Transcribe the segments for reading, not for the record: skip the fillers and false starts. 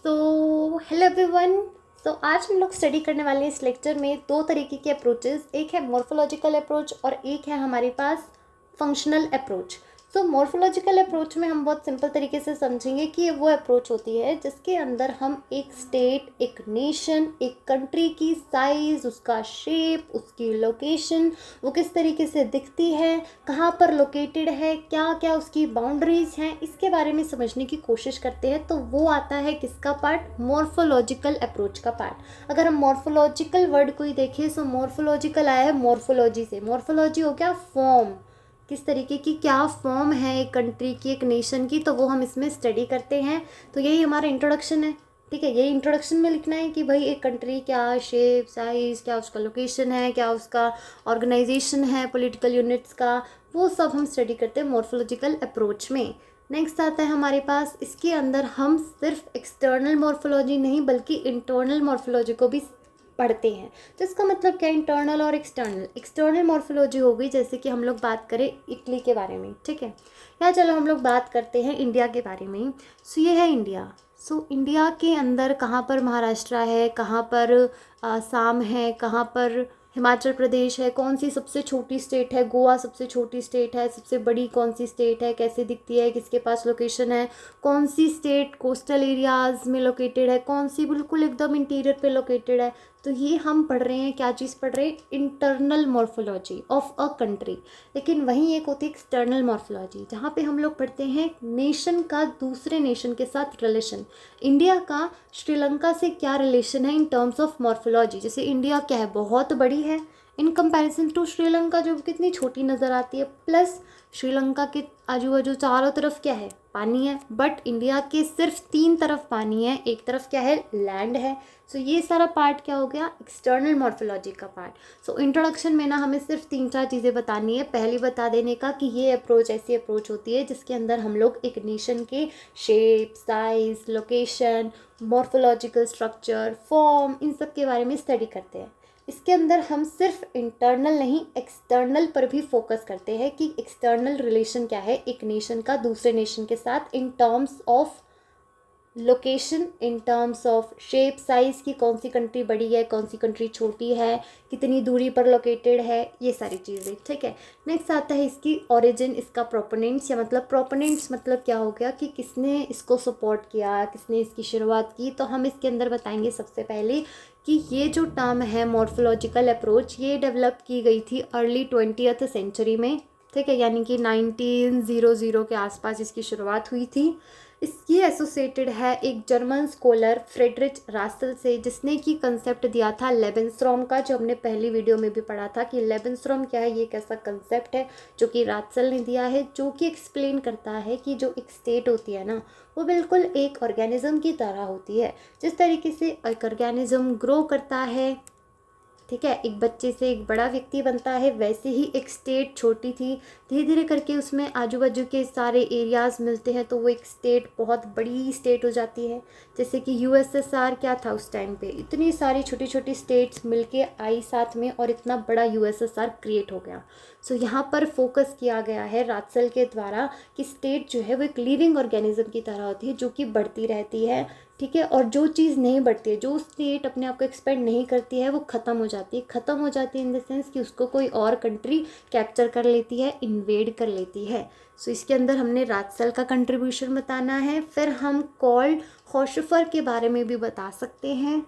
So hello everyone. आज हम लोग स्टडी करने वाले हैं इस लेक्चर में दो तरीके के अप्रोचेस, एक है मॉर्फोलॉजिकल अप्रोच और एक है हमारे पास फंक्शनल अप्रोच। मॉर्फोलॉजिकल अप्रोच में हम बहुत सिंपल तरीके से समझेंगे कि ये वो अप्रोच होती है जिसके अंदर हम एक स्टेट, एक नेशन, एक कंट्री की साइज़, उसका शेप, उसकी लोकेशन, वो किस तरीके से दिखती है, कहाँ पर लोकेटेड है, क्या क्या उसकी बाउंड्रीज हैं, इसके बारे में समझने की कोशिश करते हैं। तो वो आता है किसका पार्ट? मॉर्फोलॉजिकल अप्रोच का पार्ट। अगर हम मॉर्फोलॉजिकल वर्ड को ही देखें तो मॉर्फोलॉजिकल आया है मॉर्फोलॉजी से। मॉर्फोलॉजी हो गया फॉर्म, किस तरीके की क्या फॉर्म है एक कंट्री की, एक नेशन की, तो वो हम इसमें स्टडी करते हैं। तो यही हमारा इंट्रोडक्शन है। ठीक है, यही इंट्रोडक्शन में लिखना है कि भाई एक कंट्री क्या शेप, साइज़, क्या उसका लोकेशन है, क्या उसका ऑर्गेनाइजेशन है, पॉलिटिकल यूनिट्स का, वो सब हम स्टडी करते हैं मॉर्फोलॉजिकल अप्रोच में। नेक्स्ट आता है हमारे पास, इसके अंदर हम सिर्फ एक्सटर्नल मॉर्फोलॉजी नहीं बल्कि इंटरनल मॉर्फोलॉजी को भी पढ़ते हैं। तो इसका मतलब क्या, इंटरनल और एक्सटर्नल। एक्सटर्नल मॉर्फोलॉजी हो गई जैसे कि हम लोग बात करें इटली के बारे में, ठीक है, या चलो हम लोग बात करते हैं इंडिया के बारे में। ये है इंडिया। इंडिया के अंदर कहाँ पर महाराष्ट्र है, कहाँ पर आसाम है, कहाँ पर हिमाचल प्रदेश है, कौन सी सबसे छोटी स्टेट है, गोवा सबसे छोटी स्टेट है, सबसे बड़ी कौन सी स्टेट है, कैसे दिखती है, किसके पास लोकेशन है, कौन सी स्टेट कोस्टल एरियाज़ में लोकेटेड है, कौन सी बिल्कुल एकदम इंटीरियर पे लोकेटेड है। तो ये हम पढ़ रहे हैं, क्या चीज़ पढ़ रहे हैं? Internal morphology of a country. लेकिन वहीं एक होती है एक्सटर्नल मॉर्फोलॉजी, जहाँ पे हम लोग पढ़ते हैं नेशन का दूसरे नेशन के साथ रिलेशन। इंडिया का श्रीलंका से क्या रिलेशन है इन टर्म्स ऑफ मॉर्फोलॉजी। जैसे इंडिया क्या है, बहुत बड़ी है इन कंपैरिजन टू श्रीलंका जो कितनी छोटी नज़र आती है। प्लस श्रीलंका के आजू बाजू चारों तरफ क्या है? पानी है। बट इंडिया के सिर्फ 3 तरफ पानी है, एक तरफ क्या है? लैंड है। ये सारा पार्ट क्या हो गया? एक्सटर्नल मॉर्फोलॉजी का पार्ट। इंट्रोडक्शन में ना हमें सिर्फ 3-4 चीज़ें बतानी है। पहली बता देने का कि ये अप्रोच ऐसी अप्रोच होती है जिसके अंदर हम लोग एक नेशन के shape, size, location, morphological structure, form, इन सब के बारे में स्टडी करते हैं। इसके अंदर हम सिर्फ इंटरनल नहीं एक्सटर्नल पर भी फोकस करते हैं कि एक्सटर्नल रिलेशन क्या है एक नेशन का दूसरे नेशन के साथ in terms of location, in terms of shape, size की कौन सी कंट्री बड़ी है, कौन सी कंट्री छोटी है, कितनी दूरी पर लोकेटेड है, ये सारी चीज़ें। ठीक है, नेक्स्ट आता है इसकी ओरिजिन, इसका प्रोपोनेंट्स, या मतलब प्रोपोनेंट्स मतलब क्या हो गया कि किसने इसको सपोर्ट किया, किसने इसकी शुरुआत की। तो हम इसके अंदर बताएंगे सबसे पहले कि ये जो टर्म है मॉर्फोलॉजिकल अप्रोच, ये डेवलप की गई थी अर्ली 20th सेंचुरी में। ठीक है, यानी कि 1900 के आसपास इसकी शुरुआत हुई थी। इसकी एसोसिएटेड है एक जर्मन स्कॉलर फ्रेडरिच रासल से, जिसने की कंसेप्ट दिया था लेबेंस्ट्रॉम का, जो हमने पहली वीडियो में भी पढ़ा था कि लेबेंस्ट्रॉम क्या है, ये एक ऐसा कंसेप्ट है जो कि रासल ने दिया है, जो कि एक्सप्लेन करता है कि जो एक स्टेट होती है ना, वो बिल्कुल एक ऑर्गेनिज्म की तरह होती है। जिस तरीके से एक ऑर्गेनिज्म ग्रो करता है, ठीक है, एक बच्चे से एक बड़ा व्यक्ति बनता है, वैसे ही एक स्टेट छोटी थी, धीरे धीरे करके उसमें आजू बाजू के सारे एरियाज़ मिलते हैं तो वो एक स्टेट बहुत बड़ी स्टेट हो जाती है। जैसे कि यूएसएसआर क्या था उस टाइम पे, इतनी सारी छोटी छोटी स्टेट्स मिलके आई साथ में और इतना बड़ा यूएसएसआर क्रिएट हो गया। यहाँ पर फोकस किया गया है रात्सल के द्वारा कि स्टेट जो है वो एक लिविंग ऑर्गेनिज्म की तरह होती है जो कि बढ़ती रहती है। ठीक है, और जो चीज़ नहीं बढ़ती है, जो स्टेट अपने आप को एक्सपेंड नहीं करती है, वो ख़त्म हो जाती है। ख़त्म हो जाती है इन द सेंस कि उसको कोई और कंट्री कैप्चर कर लेती है, इन्वेड कर लेती है। इसके अंदर हमने रात्सल का कंट्रीब्यूशन बताना है। फिर हम कॉल्ड हॉशफर के बारे में भी बता सकते हैं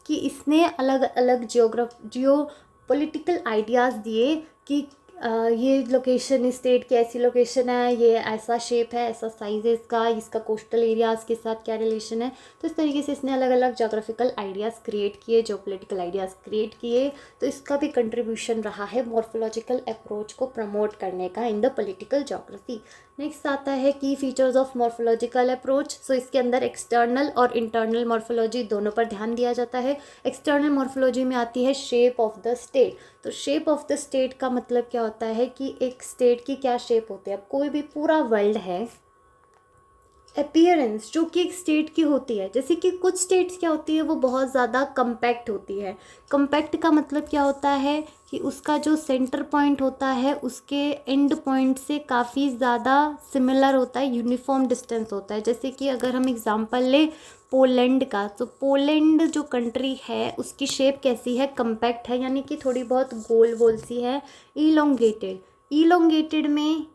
कि इसने अलग अलग जियो पॉलिटिकल आइडियाज़ दिए कि ये लोकेशन, स्टेट की ऐसी लोकेशन है, ये ऐसा शेप है, ऐसा साइज़ है इसका, इसका कोस्टल एरियाज़ के साथ क्या रिलेशन है। तो इस तरीके से इसने अलग अलग जोग्राफिकल आइडियाज़ क्रिएट किए, जो पॉलिटिकल आइडियाज़ क्रिएट किए। तो इसका भी कंट्रीब्यूशन रहा है मॉर्फोलॉजिकल अप्रोच को प्रमोट करने का in the political geography. Next आता है की फीचर्स ऑफ मॉर्फोलॉजिकल अप्रोच। इसके अंदर एक्सटर्नल और इंटरनल मॉर्फोलॉजी दोनों पर ध्यान दिया जाता है। एक्सटर्नल मॉर्फोलॉजी में आती है शेप ऑफ द स्टेट। तो शेप ऑफ द स्टेट का मतलब क्या होता है कि एक स्टेट की क्या शेप होती है। अब कोई भी पूरा वर्ल्ड है, अपीयरेंस जो कि एक स्टेट की होती है, जैसे कि कुछ स्टेट्स क्या होती है वो बहुत ज़्यादा कम्पैक्ट होती है। कम्पैक्ट का मतलब क्या होता है कि उसका जो सेंटर पॉइंट होता है उसके एंड पॉइंट से काफ़ी ज़्यादा सिमिलर होता है, यूनिफॉर्म डिस्टेंस होता है। जैसे कि अगर हम एग्जांपल लें पोलैंड का, तो पोलैंड जो कंट्री है उसकी शेप कैसी है, कम्पैक्ट है, यानी कि थोड़ी बहुत गोल गोल सी है, इलोंगेटेड में।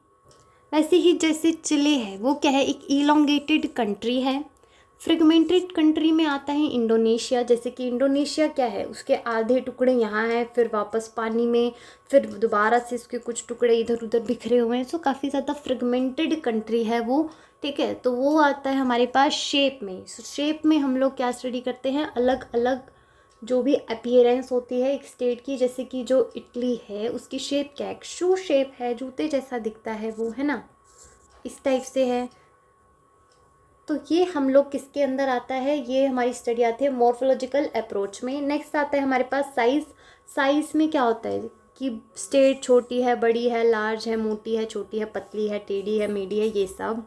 वैसे ही जैसे चिले है वो क्या है, एक इलोंगेटेड कंट्री है। फ्रेगमेंटेड कंट्री में आता है इंडोनेशिया, जैसे कि इंडोनेशिया क्या है, उसके आधे टुकड़े यहाँ हैं, फिर वापस पानी में, फिर दोबारा से उसके कुछ टुकड़े इधर उधर बिखरे हुए हैं। सो काफ़ी ज़्यादा फ्रेगमेंटेड कंट्री है वो, ठीक है। तो वो आता है हमारे पास शेप में। सो शेप में हम लोग क्या स्टडी करते हैं, अलग अलग जो भी अपीयरेंस होती है एक स्टेट की। जैसे कि जो इटली है उसकी शेप क्या है, शू शेप है, जूते जैसा दिखता है वो, है ना, इस टाइप से है। तो ये हम लोग किसके अंदर आता है, ये हमारी स्टडी आती है मॉर्फोलॉजिकल अप्रोच में। नेक्स्ट आता है हमारे पास साइज़। साइज़ में क्या होता है कि स्टेट छोटी है, बड़ी है, लार्ज है, मोटी है, छोटी है, पतली है, टेढ़ी है, मीडी है, ये सब।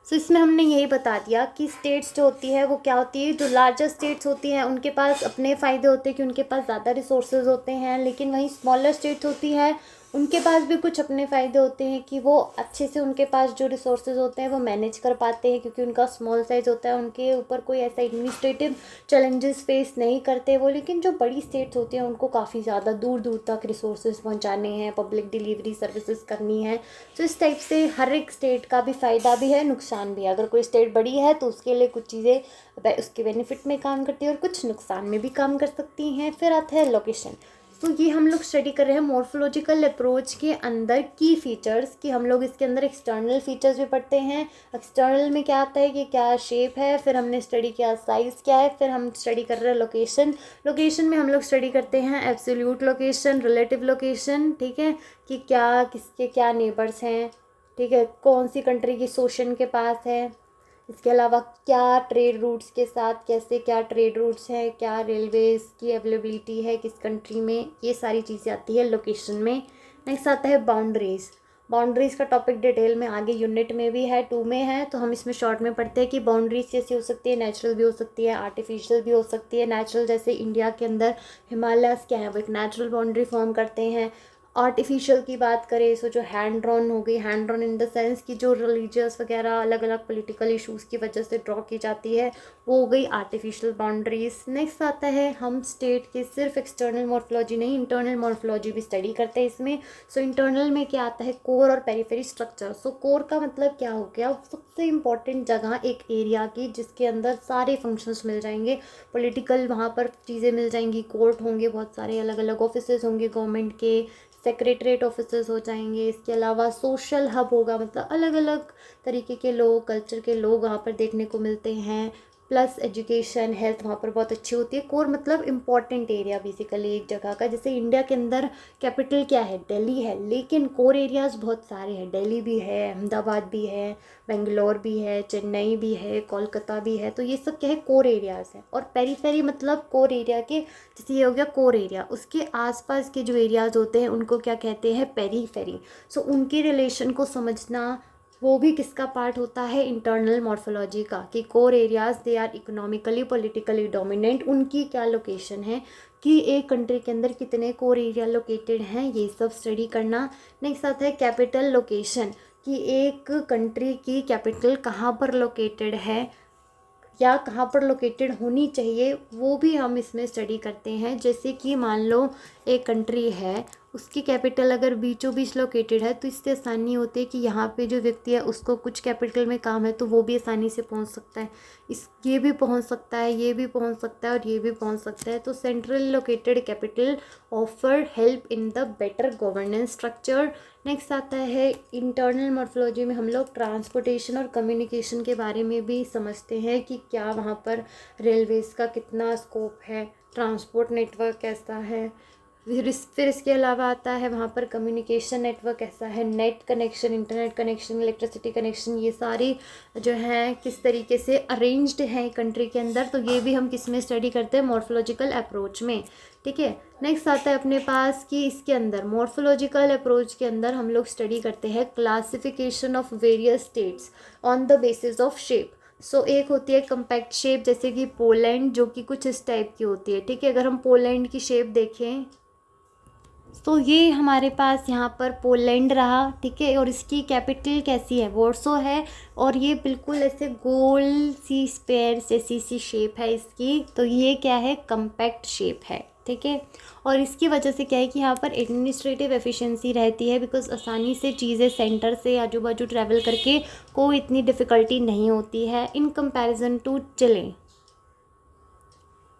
सो इसमें हमने यही बता दिया कि स्टेट्स जो होती है वो क्या होती है, जो लार्जर स्टेट्स होती हैं उनके पास अपने फ़ायदे होते हैं कि उनके पास ज़्यादा रिसोर्सेज होते हैं, लेकिन वहीं स्मॉलर स्टेट्स होती है उनके पास भी कुछ अपने फ़ायदे होते हैं कि वो अच्छे से उनके पास जो रिसोर्सेज होते हैं वो मैनेज कर पाते हैं, क्योंकि उनका स्मॉल साइज़ होता है, उनके ऊपर कोई ऐसा एडमिनिस्ट्रेटिव चैलेंजेस फेस नहीं करते वो। लेकिन जो बड़ी स्टेट्स होती हैं उनको काफ़ी ज़्यादा दूर दूर तक रिसोर्सेज पहुंचाने हैं, पब्लिक डिलीवरी सर्विसेज करनी है। तो इस टाइप से हर एक स्टेट का भी फ़ायदा भी है, नुकसान भी है। अगर कोई स्टेट बड़ी है तो उसके लिए कुछ चीज़ें उसके बेनिफिट में काम करती है और कुछ नुकसान में भी काम कर सकती हैं। फिर आता है लोकेशन। तो ये हम लोग स्टडी कर रहे हैं मॉर्फोलॉजिकल अप्रोच के अंदर की फ़ीचर्स, कि हम लोग इसके अंदर एक्सटर्नल फीचर्स भी पढ़ते हैं। एक्सटर्नल में क्या आता है कि क्या शेप है, फिर हमने स्टडी किया साइज़ क्या है, फिर हम स्टडी कर रहे हैं लोकेशन। लोकेशन में हम लोग स्टडी करते हैं एब्सोल्यूट लोकेशन, रिलेटिव लोकेशन, ठीक है, कि क्या किसके क्या नेबर्स हैं, ठीक है, कौन सी कंट्री की ओशन के पास है। इसके अलावा क्या ट्रेड रूट्स के साथ कैसे क्या ट्रेड रूट्स हैं, क्या रेलवेज़ की अवेलेबिलिटी है किस कंट्री में, ये सारी चीज़ें आती है लोकेशन में। नेक्स्ट आता है बाउंड्रीज़। बाउंड्रीज़ का टॉपिक डिटेल में आगे यूनिट में भी है, 2 में है, तो हम इसमें शॉर्ट में पढ़ते हैं कि बाउंड्रीज कैसी हो सकती है, नेचुरल भी हो सकती है, आर्टिफिशियल भी हो सकती है। नेचुरल जैसे इंडिया के अंदर हिमालयस क्या है वो एक नेचुरल बाउंड्री फॉर्म करते हैं। आर्टिफिशियल की बात करें सो जो हैंड ड्रॉन हो गई, hand drawn in the sense कि जो रिलीजियस वगैरह अलग अलग पॉलिटिकल इश्यूज़ की वजह से ड्रॉ की जाती है, वो हो गई आर्टिफिशियल बाउंड्रीज। नेक्स्ट आता है हम स्टेट के सिर्फ एक्सटर्नल मॉर्फोलॉजी नहीं, इंटरनल मॉर्फोलॉजी भी स्टडी करते हैं इसमें। सो इंटरनल में क्या आता है, कोर और पेरिफेरी स्ट्रक्चर। सो कोर का मतलब क्या हो गया, सबसे इंपॉर्टेंट जगह एक एरिया की जिसके अंदर सारे फंक्शंस मिल जाएंगे, पॉलिटिकल वहाँ पर चीज़ें मिल जाएंगी, कोर्ट होंगे, बहुत सारे अलग अलग ऑफिसेज होंगे गवर्नमेंट के, सेक्रेटरीट ऑफिसर्स हो जाएंगे। इसके अलावा सोशल हब होगा, मतलब अलग अलग तरीके के लोग, कल्चर के लोग वहाँ पर देखने को मिलते हैं। प्लस एजुकेशन हेल्थ वहाँ पर बहुत अच्छी होती है। कोर मतलब इम्पॉर्टेंट एरिया बेसिकली एक जगह का। जैसे इंडिया के अंदर कैपिटल क्या है, दिल्ली है, लेकिन कोर एरियाज़ बहुत सारे हैं, दिल्ली भी है, अहमदाबाद भी है, बेंगलोर भी है, चेन्नई भी है, कोलकाता भी है। तो ये सब क्या है, कोर एरियाज़ हैं। और पेरीफेरी मतलब कोर एरिया के, जैसे ये हो गया कोर एरिया, उसके आसपास के जो एरियाज़ होते हैं उनको क्या कहते हैं, पेरीफेरी। सो उनके रिलेशन को समझना वो भी किसका पार्ट होता है, इंटरनल मॉर्फोलॉजी का, कि core areas they are economically politically dominant, उनकी क्या लोकेशन है, कि एक कंट्री के अंदर कितने कोर एरिया लोकेटेड हैं, ये सब स्टडी करना। नेक्स्ट आता है कैपिटल लोकेशन, कि एक कंट्री की कैपिटल कहाँ पर लोकेटेड है या कहाँ पर लोकेटेड होनी चाहिए, वो भी हम इसमें स्टडी करते हैं। जैसे कि मान लो एक कंट्री है, उसकी कैपिटल अगर बीचों बीच लोकेटेड है तो इससे आसानी होती है कि यहाँ पे जो व्यक्ति है उसको कुछ कैपिटल में काम है तो वो भी आसानी से पहुँच सकता है, ये भी पहुँच सकता है, ये भी पहुँच सकता है और ये भी पहुँच सकता है। तो central located capital offer help in the better governance structure. Next आता है इंटरनल मॉर्फोलॉजी में हम लोग ट्रांसपोर्टेशन और कम्युनिकेशन के बारे में भी समझते हैं कि क्या वहाँ पर रेलवेज़ का कितना स्कोप है, ट्रांसपोर्ट नेटवर्क कैसा है, फिर इसके अलावा आता है वहाँ पर कम्युनिकेशन नेटवर्क कैसा है, net connection, internet connection, electricity connection, ये सारी जो हैं किस तरीके से अरेंज्ड हैं कंट्री के अंदर, तो ये भी हम किस में स्टडी करते हैं, मॉर्फोलॉजिकल अप्रोच में। ठीक है, नेक्स्ट आता है अपने पास कि इसके अंदर मॉर्फोलॉजिकल अप्रोच के अंदर हम लोग स्टडी करते हैं classification of various states on the basis of shape. So एक होती है कम्पैक्ट शेप, जैसे कि पोलैंड, जो कि कुछ इस टाइप की होती है। ठीक है, अगर हम पोलैंड की शेप देखें तो ये हमारे पास यहाँ पर पोलैंड रहा। ठीक है, और इसकी कैपिटल कैसी है, वॉर्सो है, और ये बिल्कुल ऐसे गोल सी स्पेयर जैसी सी शेप है इसकी, तो ये क्या है, कम्पैक्ट शेप है। ठीक है, और इसकी वजह से क्या है कि यहाँ पर एडमिनिस्ट्रेटिव एफिशिएंसी रहती है, बिकॉज आसानी से चीज़ें सेंटर से आजू बाजू ट्रैवल करके कोई इतनी डिफ़िकल्टी नहीं होती है इन कंपैरिजन टू चिले।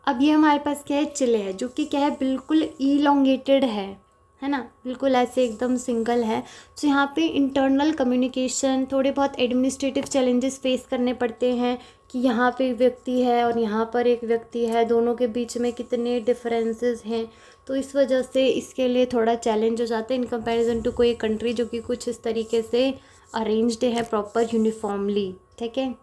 अब ये हमारे पास क्या है, चिले है, जो कि क्या है, बिल्कुल इलोंगेटेड है ना, बिल्कुल ऐसे एकदम सिंगल है। तो यहाँ पे इंटरनल कम्युनिकेशन, थोड़े बहुत एडमिनिस्ट्रेटिव चैलेंजेस फेस करने पड़ते हैं कि यहाँ पे व्यक्ति है और यहाँ पर एक व्यक्ति है, दोनों के बीच में कितने डिफरेंसेस हैं। तो इस वजह से इसके लिए थोड़ा चैलेंज हो जाता है इन कंपैरिजन टू कोई कंट्री जो कि कुछ इस तरीके से अरेंज्ड है प्रॉपर यूनिफॉर्मली। ठीक है,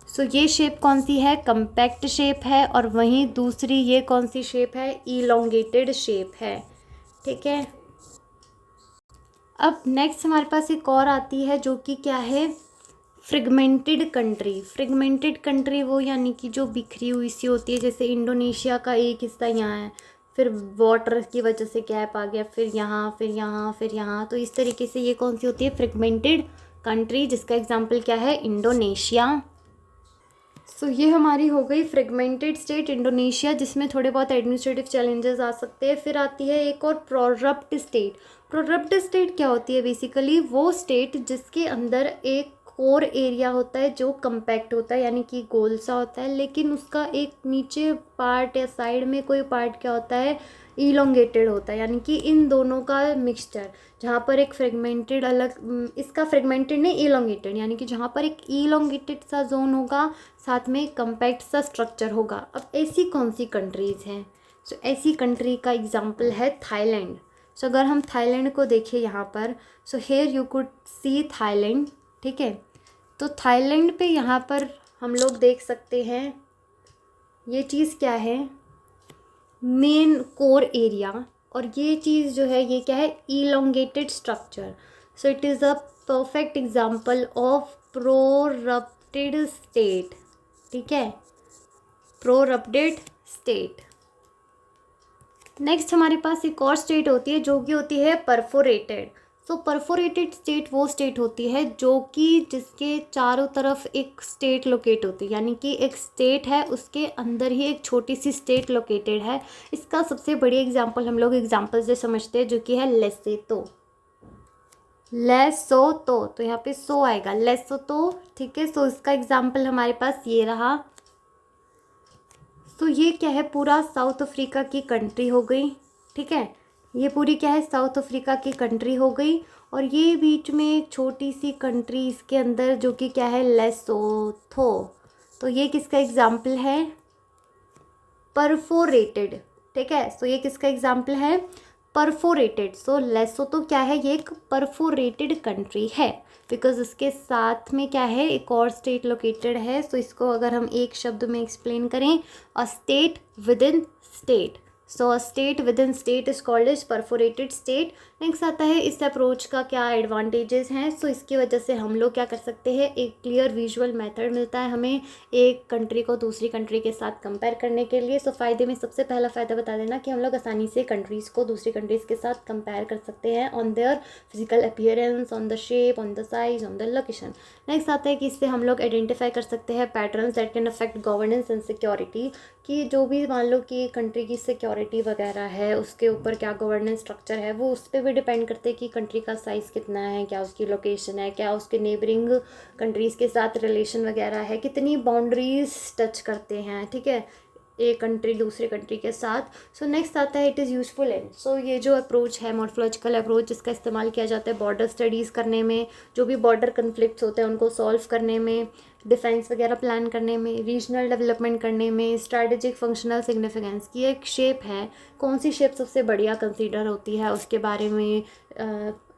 सो ये शेप कौन सी है, कम्पैक्ट शेप है, और वहीं दूसरी ये कौन सी शेप है, इलोंगेटेड शेप है। ठीक है, अब नेक्स्ट हमारे पास एक और आती है जो कि क्या है, फ्रेगमेंटेड कंट्री। फ्रेगमेंटेड कंट्री वो यानी कि जो बिखरी हुई सी होती है, जैसे इंडोनेशिया का एक हिस्सा यहाँ है, फिर वाटर की वजह से गैप आ गया, फिर यहाँ, फिर यहाँ, फिर यहाँ, तो इस तरीके से ये कौन सी होती है, फ्रेगमेंटेड कंट्री, जिसका एग्जाम्पल क्या है, इंडोनेशिया। सो ये हमारी हो गई फ्रेगमेंटेड स्टेट इंडोनेशिया, जिसमें थोड़े बहुत एडमिनिस्ट्रेटिव चैलेंजेस आ सकते हैं। फिर आती है एक और प्रोरप्ट स्टेट। प्रोरप्ट स्टेट क्या होती है, बेसिकली वो स्टेट जिसके अंदर एक कोर एरिया होता है जो कम्पैक्ट होता है, यानी कि गोल सा होता है, लेकिन उसका एक नीचे पार्ट या साइड में कोई पार्ट क्या होता है, इलोंगेटेड होता है, यानी कि इन दोनों का मिक्सचर, जहाँ पर एक फ्रेगमेंटेड अलग, इसका फ्रेगमेंटेड नहीं, इलोंगेटेड, यानी कि जहाँ पर एक इलोंगेटेड सा जोन होगा, साथ में कम्पैक्ट सा स्ट्रक्चर होगा। अब ऐसी कौन सी कंट्रीज़ हैं, सो ऐसी कंट्री का एग्जांपल है थाईलैंड। सो अगर हम थाईलैंड को देखें यहाँ पर, so here you could see Thailand. ठीक है, तो थाईलैंड पे यहाँ पर हम लोग देख सकते हैं ये चीज़ क्या है, मेन कोर एरिया, और ये चीज़ जो है ये क्या है, elongated structure. So it is a perfect example of prorupted state. ठीक है, प्रोरप्टेड स्टेट। नेक्स्ट हमारे पास एक और स्टेट होती है जो कि होती है परफोरेटेड। सो परफोरेटेड स्टेट वो स्टेट होती है जो कि जिसके चारों तरफ एक स्टेट लोकेट होती है, यानी कि एक स्टेट है उसके अंदर ही एक छोटी सी स्टेट लोकेटेड है। इसका सबसे बड़ी एग्जांपल हम लोग एग्जांपल से समझते हैं, जो कि है लेसोतो। लेसोतो, तो यहाँ पे सो आएगा, लेसोतो। ठीक है, सो इसका एग्जांपल हमारे पास ये रहा। तो ये क्या है, पूरा साउथ अफ्रीका की कंट्री हो गई। ठीक है, ये पूरी क्या है, साउथ अफ्रीका की कंट्री हो गई, और ये बीच में एक छोटी सी कंट्री इसके अंदर जो कि क्या है, लेसोथो। तो ये किसका एग्जाम्पल है, परफोरेटेड। ठीक है, सो ये किसका एग्जाम्पल है, परफोरेटेड। सो लेसोतो क्या है, ये एक परफोरेटेड कंट्री है, बिकॉज इसके साथ में क्या है, एक और स्टेट लोकेटेड है। सो इसको अगर हम एक शब्द में एक्सप्लेन करें, a state within state. So a state within state is called as perforated state. Next आता है इस अप्रोच का क्या एडवांटेजेस हैं। सो इसकी वजह से हम लोग क्या कर सकते हैं, एक क्लियर विजुअल मेथड मिलता है हमें एक कंट्री को दूसरी कंट्री के साथ कंपेयर करने के लिए। सो फ़ायदे में सबसे पहला फ़ायदा बता देना कि हम लोग आसानी से कंट्रीज़ को दूसरी कंट्रीज़ के साथ कंपेयर कर सकते हैं on their physical appearance, on the shape, on the size, on the location. Next आता है कि इससे हम लोग आइडेंटिफाई कर सकते हैं patterns that can affect governance and security, कि जो भी मान लो कि कंट्री की सिक्योरिटी वगैरह है उसके ऊपर क्या गवर्नेंस स्ट्रक्चर है, वो उस पर भी डिपेंड करते हैं कि कंट्री का साइज़ कितना है, क्या उसकी लोकेशन है, क्या उसके नेबरिंग कंट्रीज़ के साथ रिलेशन वगैरह है, कितनी बाउंड्रीज टच करते हैं। ठीक है, एक कंट्री दूसरे कंट्री के साथ। सो नेक्स्ट आता है इट इज़ यूज़फुल इन। सो ये जो अप्रोच है मॉर्फोलॉजिकल अप्रोच, जिसका इस्तेमाल किया जाता है बॉर्डर स्टडीज़ करने में, जो भी बॉर्डर कन्फ्लिक्ट्स होते हैं उनको सॉल्व करने में, डिफेंस वगैरह प्लान करने में, रीजनल डेवलपमेंट करने में, स्ट्रैटेजिक फंक्शनल सिग्निफिकेंस की एक शेप है, कौन सी शेप सबसे बढ़िया कंसीडर होती है उसके बारे में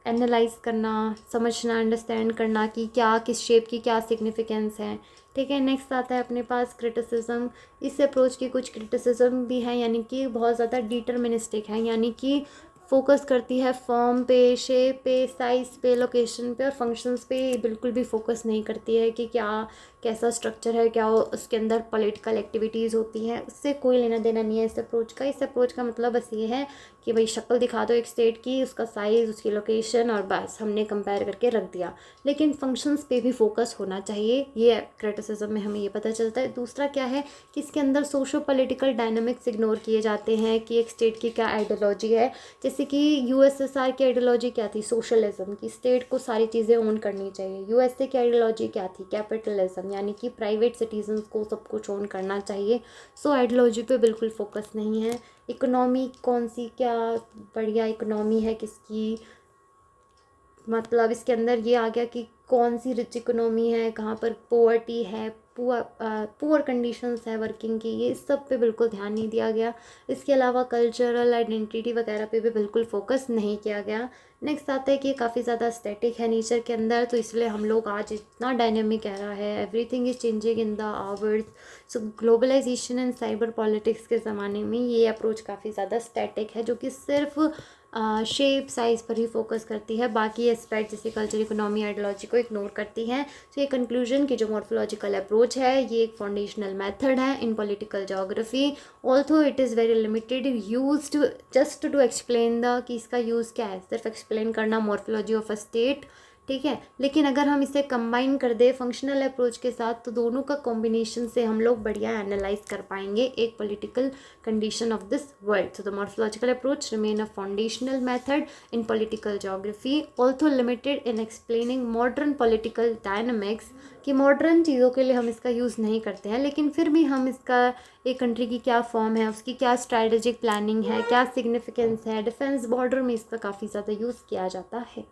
एनालाइज करना, समझना, अंडरस्टैंड करना कि क्या किस शेप की क्या सिग्निफिकेंस है। ठीक है, नेक्स्ट आता है अपने पास क्रिटिसिज्म। इस अप्रोच की कुछ क्रिटिसिज्म भी है, यानी कि बहुत ज़्यादा डिटर्मिनिस्टिक है, यानी कि फोकस करती है फॉर्म पे, शेप पे, साइज़ पे, लोकेशन पे और फंक्शंस पे बिल्कुल भी फोकस नहीं करती है कि क्या कैसा स्ट्रक्चर है, क्या उसके अंदर पॉलिटिकल एक्टिविटीज़ होती हैं, उससे कोई लेना देना नहीं है इस अप्रोच का। इस अप्रोच का मतलब बस ये है कि भाई शक्ल दिखा दो एक स्टेट की, उसका साइज़, उसकी लोकेशन और बस हमने कंपेयर करके रख दिया, लेकिन फंक्शंस पे भी फोकस होना चाहिए। ये क्रिटिसिज्म में हमें ये पता चलता है। दूसरा क्या है कि इसके अंदर सोशो पॉलिटिकल डायनामिक्स इग्नोर किए जाते हैं कि एक स्टेट की क्या आइडियोलॉजी है। जैसे कि यूएसएसआर की आइडियोलॉजी क्या थी, सोशलिज्म की, स्टेट को सारी चीज़ें ओन करनी चाहिए। यूएसए की आइडियोलॉजी क्या थी, कैपिटलिज्म, यानी कि प्राइवेट सिटीजन्स को सब कुछ ओन करना चाहिए। सो आइडियोलॉजी पे बिल्कुल फोकस नहीं है। इकोनॉमी कौन सी, क्या बढ़िया इकोनॉमी है किसकी, मतलब इसके अंदर ये आ गया कि कौन सी रिच इकोनॉमी है, कहाँ पर पोवर्टी है, पुअर कंडीशंस है वर्किंग की, ये इस सब पे बिल्कुल ध्यान नहीं दिया गया। इसके अलावा कल्चरल आइडेंटिटी वगैरह पे भी बिल्कुल फोकस नहीं किया गया। नेक्स्ट आता है कि ये काफ़ी ज़्यादा स्टैटिक है नेचर के अंदर, तो इसलिए हम लोग आज इतना डायनेमिक एरा है, everything is changing in the hours. So globalisation and cyber politics के ज़माने में ये अप्रोच काफ़ी ज़्यादा स्टैटिक है, जो कि सिर्फ शेप साइज़ पर ही फोकस करती है, बाकी एस्पेक्ट जैसे कल्चर, इकोनॉमी, आइडियोलॉजी को इग्नोर करती है। तो ये कंक्लूजन की जो मॉर्फोलॉजिकल अप्रोच है ये एक फाउंडेशनल मेथड है in political geography. Although it is very limited used just to explain the, कि इसका यूज़ क्या है, सिर्फ एक्सप्लेन करना मॉर्फोलॉजी ऑफ अ स्टेट। ठीक है, लेकिन अगर हम इसे कंबाइन कर दे फंक्शनल अप्रोच के साथ, तो दोनों का कॉम्बिनेशन से हम लोग बढ़िया एनालाइज कर पाएंगे एक political condition of this world. So the morphological approach remain a foundational method in political geography, also limited in explaining modern political dynamics. कि मॉडर्न चीज़ों के लिए हम इसका यूज़ नहीं करते हैं, लेकिन फिर भी हम इसका एक कंट्री की क्या फॉर्म है, उसकी क्या स्ट्रैटेजिक प्लानिंग है, क्या सिग्निफिकेंस है, डिफेंस बॉर्डर में इसका काफ़ी ज़्यादा यूज़ किया जाता है।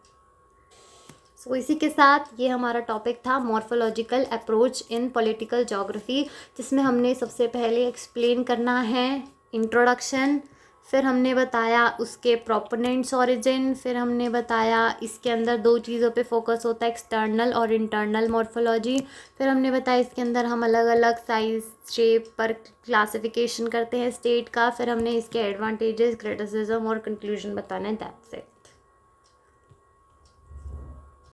सो इसी के साथ ये हमारा टॉपिक था morphological approach in political geography, जिसमें हमने सबसे पहले एक्सप्लेन करना है इंट्रोडक्शन, फिर हमने बताया उसके प्रोपोनेंट्स ओरिजिन, फिर हमने बताया इसके अंदर दो चीज़ों पे फोकस होता है, एक्सटर्नल और इंटरनल मॉर्फोलॉजी, फिर हमने बताया इसके अंदर हम अलग अलग साइज शेप पर क्लासिफिकेशन करते हैं स्टेट का, फिर हमने इसके एडवांटेजेस, क्रिटिसिज्म और कंक्लूजन बताना है। That's it.